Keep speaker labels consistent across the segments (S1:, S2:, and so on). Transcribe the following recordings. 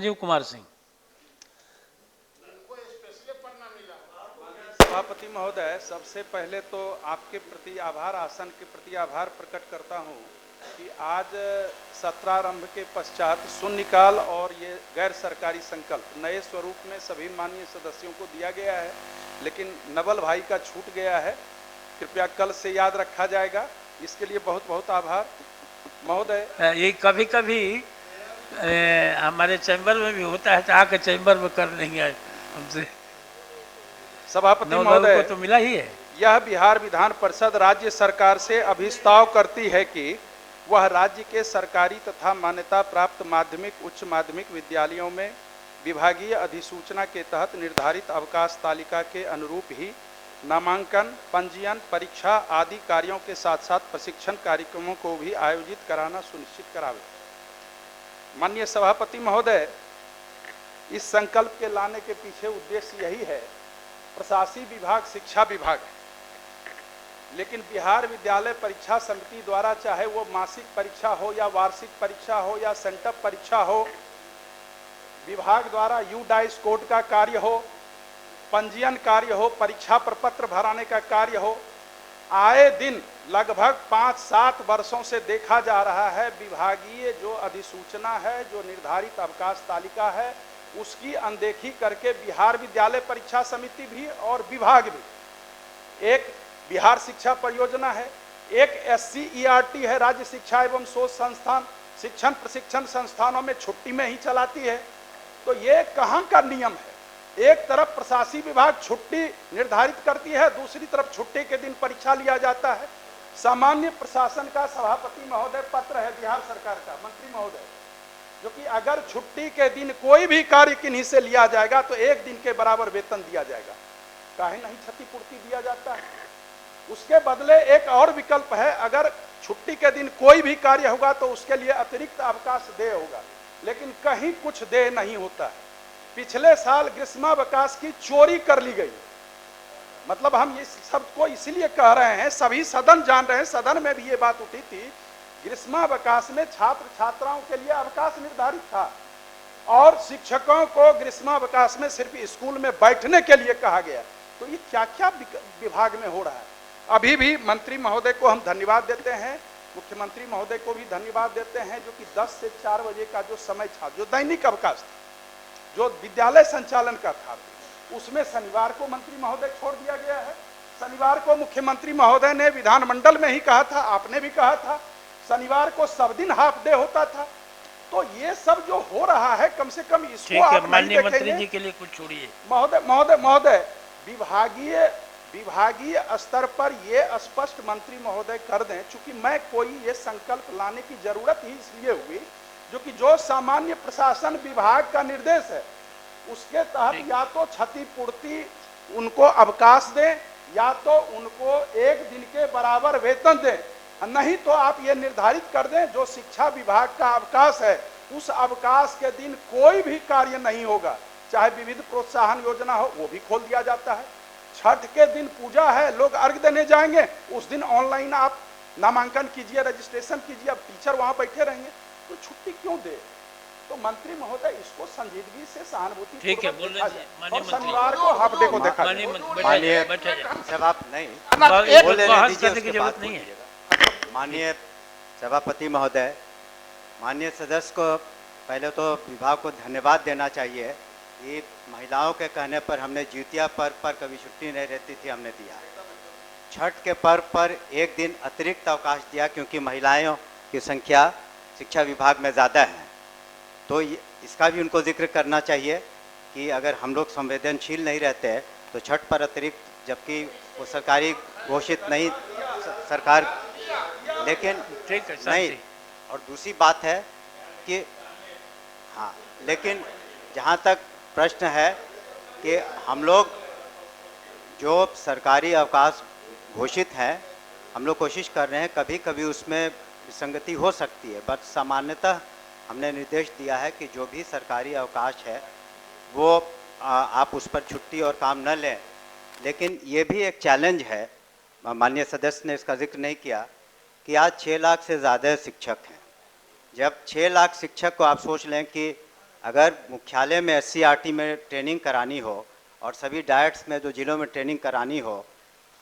S1: संजीव कुमार सिंह।
S2: सभापति महोदय, सबसे पहले तो आपके प्रति आभार, आसन के प्रति आभार प्रकट करता हूं कि आज सत्रारंभ के पश्चात शून्यकाल और ये गैर सरकारी संकल्प नए स्वरूप में सभी माननीय सदस्यों को दिया गया है, लेकिन नवल भाई का छूट गया है। कृपया कल से याद रखा जाएगा, इसके लिए बहुत बहुत आभार महोदय।
S1: ये कभी कभी हमारे चैम्बर में भी होता है, तो आके चैम्बर में कर लेंगे हमसे।
S2: सभापति महोदय,
S1: को तो मिला ही है।
S2: यह बिहार विधान परिषद राज्य सरकार से अभिस्ताव करती है कि वह राज्य के सरकारी तथा मान्यता प्राप्त माध्यमिक उच्च माध्यमिक विद्यालयों में विभागीय अधिसूचना के तहत निर्धारित अवकाश तालिका के अनुरूप ही नामांकन, पंजीयन, परीक्षा आदि कार्यों के साथ साथ प्रशिक्षण कार्यक्रमों को भी आयोजित कराना सुनिश्चित करावे। माननीय सभापति महोदय, इस संकल्प के लाने के पीछे उद्देश्य यही है। प्रशासकीय विभाग शिक्षा विभाग है, लेकिन बिहार विद्यालय परीक्षा समिति द्वारा चाहे वो मासिक परीक्षा हो या वार्षिक परीक्षा हो या सेंटअप परीक्षा हो, विभाग द्वारा यूडाइस कोड का कार्य हो, पंजीयन कार्य हो, परीक्षा प्रपत्र भराने का कार्य हो, आए दिन लगभग 5-7 वर्षों से देखा जा रहा है विभागीय जो अधिसूचना है, जो निर्धारित अवकाश तालिका है, उसकी अनदेखी करके बिहार विद्यालय परीक्षा समिति भी और विभाग भी, एक बिहार शिक्षा परियोजना है, एक SCERT है, राज्य शिक्षा एवं शोध संस्थान, शिक्षण प्रशिक्षण संस्थानों में छुट्टी में ही चलाती है। तो ये कहाँ का नियम है? एक तरफ प्रशासकीय विभाग छुट्टी निर्धारित करती है, दूसरी तरफ छुट्टी के दिन परीक्षा लिया जाता है। सामान्य प्रशासन का सभापति महोदय पत्र है बिहार सरकार का, मंत्री महोदय, जो कि अगर छुट्टी के दिन कोई भी कार्य किन्हीं से लिया जाएगा तो 1 दिन के बराबर वेतन दिया जाएगा। काहे नहीं क्षतिपूर्ति दिया जाता है? उसके बदले एक और विकल्प है, अगर छुट्टी के दिन कोई भी कार्य होगा तो उसके लिए अतिरिक्त अवकाश देय होगा, लेकिन कहीं कुछ देय नहीं होता है। पिछले साल ग्रीष्मावकाश की चोरी कर ली गई। मतलब हम इस शब्द को इसीलिए कह रहे हैं, सभी सदन जान रहे हैं, सदन में भी ये बात उठी थी, ग्रीष्मावकाश में छात्र छात्राओं के लिए अवकाश निर्धारित था और शिक्षकों को ग्रीष्मावकाश में सिर्फ स्कूल में बैठने के लिए कहा गया। तो ये क्या क्या विभाग में हो रहा है। अभी भी मंत्री महोदय को हम धन्यवाद देते हैं, मुख्यमंत्री महोदय को भी धन्यवाद देते हैं, जो कि 10 से 4 बजे का जो समय था, जो दैनिक अवकाश था, जो विद्यालय संचालन का था, उसमें शनिवार को मंत्री महोदय छोड़ दिया गया है। शनिवार को मुख्यमंत्री महोदय ने विधानमंडल में ही कहा था, आपने भी कहा था, शनिवार को सब दिन हाफ डे होता था। तो ये सब जो हो रहा है, कम से कम इसको आप
S1: माननीय मंत्री जी के लिए कुछ छोड़िए।
S2: महोदय विभागीय स्तर पर ये स्पष्ट मंत्री महोदय कर दें, चूंकि मैं कोई ये संकल्प लाने की जरूरत ही इसलिए हुई, जो कि जो सामान्य प्रशासन विभाग का निर्देश है उसके तहत या तो क्षतिपूर्ति उनको अवकाश दें या तो उनको 1 दिन के बराबर वेतन दें, नहीं तो आप ये निर्धारित कर दें जो शिक्षा विभाग का अवकाश है उस अवकाश के दिन कोई भी कार्य नहीं होगा, चाहे विविध प्रोत्साहन योजना हो वो भी खोल दिया जाता है। छठ के दिन पूजा है, लोग अर्घ देने जाएंगे, उस दिन ऑनलाइन आप नामांकन कीजिए, रजिस्ट्रेशन कीजिए, अब टीचर वहां बैठे रहेंगे, तो छुट्टी क्यों दे? तो मंत्री महोदय इसको संजीदगी से सहानुभूति
S1: ठीक है, बोल
S2: और शनिवार को हाफ डे को देखा।
S3: माननीय सभापति महोदय, माननीय सदस्य को पहले तो विभाग को धन्यवाद देना चाहिए कि महिलाओं के कहने पर हमने जितिया पर्व पर कभी छुट्टी नहीं रहती थी, हमने दिया। छठ के पर्व पर 1 दिन अतिरिक्त अवकाश दिया क्योंकि महिलाओं की संख्या शिक्षा विभाग में ज़्यादा है, तो इसका भी उनको जिक्र करना चाहिए कि अगर हम लोग संवेदनशील नहीं रहते तो छठ पर अतिरिक्त, जबकि वो सरकारी घोषित नहीं सरकार, लेकिन नहीं। और दूसरी बात है कि हाँ, लेकिन जहाँ तक प्रश्न है कि हम लोग जो सरकारी अवकाश घोषित हैं, हम लोग कोशिश कर रहे हैं, कभी कभी उसमें विसंगति हो सकती है, बट सामान्यतः हमने निर्देश दिया है कि जो भी सरकारी अवकाश है वो आप उस पर छुट्टी और काम न लें। लेकिन ये भी एक चैलेंज है, माननीय सदस्य ने इसका जिक्र नहीं किया, कि आज 6 लाख से ज़्यादा शिक्षक हैं। जब 6 लाख शिक्षक को आप सोच लें कि अगर मुख्यालय में SCRT में ट्रेनिंग करानी हो और सभी डायट्स में जो जिलों में ट्रेनिंग करानी हो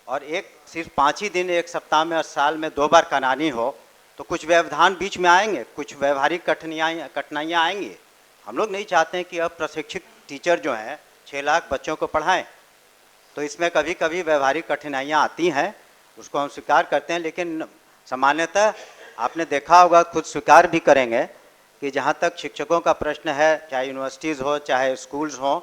S3: और एक सिर्फ 5 ही दिन एक सप्ताह में और साल में 2 बार करानी हो तो कुछ व्यवधान बीच में आएंगे, कुछ व्यवहारिक कठिनाइयाँ आएंगी। हम लोग नहीं चाहते हैं कि अब प्रशिक्षित टीचर जो हैं 6 लाख बच्चों को पढ़ाएं, तो इसमें कभी कभी व्यवहारिक कठिनाइयाँ आती हैं, उसको हम स्वीकार करते हैं। लेकिन सामान्यतः आपने देखा होगा, खुद स्वीकार भी करेंगे कि जहाँ तक शिक्षकों का प्रश्न है, चाहे यूनिवर्सिटीज़ हो चाहे स्कूल्स हों,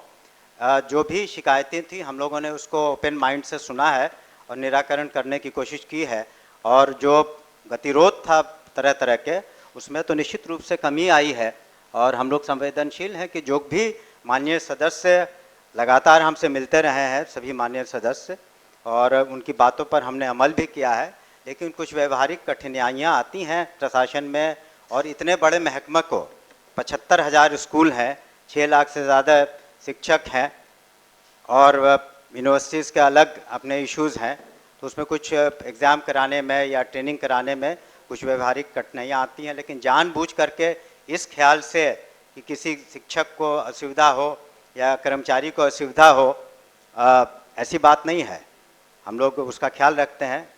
S3: जो भी शिकायतें थी हम लोगों ने उसको ओपन माइंड से सुना है और निराकरण करने की कोशिश की है। और जो गतिरोध था तरह तरह के, उसमें तो निश्चित रूप से कमी आई है और हम लोग संवेदनशील हैं कि जो भी माननीय सदस्य लगातार हमसे मिलते रहे हैं, सभी माननीय सदस्य, और उनकी बातों पर हमने अमल भी किया है। लेकिन कुछ व्यवहारिक कठिनाइयाँ आती हैं प्रशासन में, और इतने बड़े महकमे को 75,000 स्कूल हैं, 6 लाख से ज़्यादा शिक्षक हैं और यूनिवर्सिटीज़ के अलग अपने इश्यूज़ हैं, तो उसमें कुछ एग्ज़ाम कराने में या ट्रेनिंग कराने में कुछ व्यवहारिक कठिनाइयाँ आती हैं। लेकिन जानबूझ करके इस ख्याल से कि किसी शिक्षक को असुविधा हो या कर्मचारी को असुविधा हो, ऐसी बात नहीं है। हम लोग उसका ख्याल रखते हैं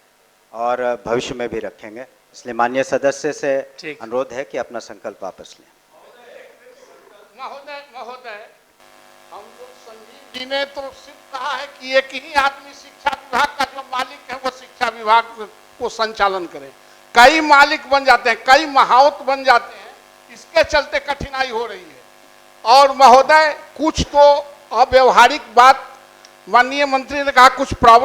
S3: और भविष्य में भी रखेंगे। इसलिए माननीय सदस्य से अनुरोध है कि अपना संकल्प वापस लें।
S4: महोदय, हम लोग संजीव जी ने तो सिर्फ कहा है कि एक ही आदमी शिक्षा विभाग का जो मालिक है वो शिक्षा विभाग को संचालन करे। कई मालिक बन जाते हैं, कई महावत बन जाते हैं, इसके चलते कठिनाई हो रही है। और महोदय, कुछ तो अव्यवहारिक बात माननीय मंत्री ने कहा, कुछ प्रॉब्लम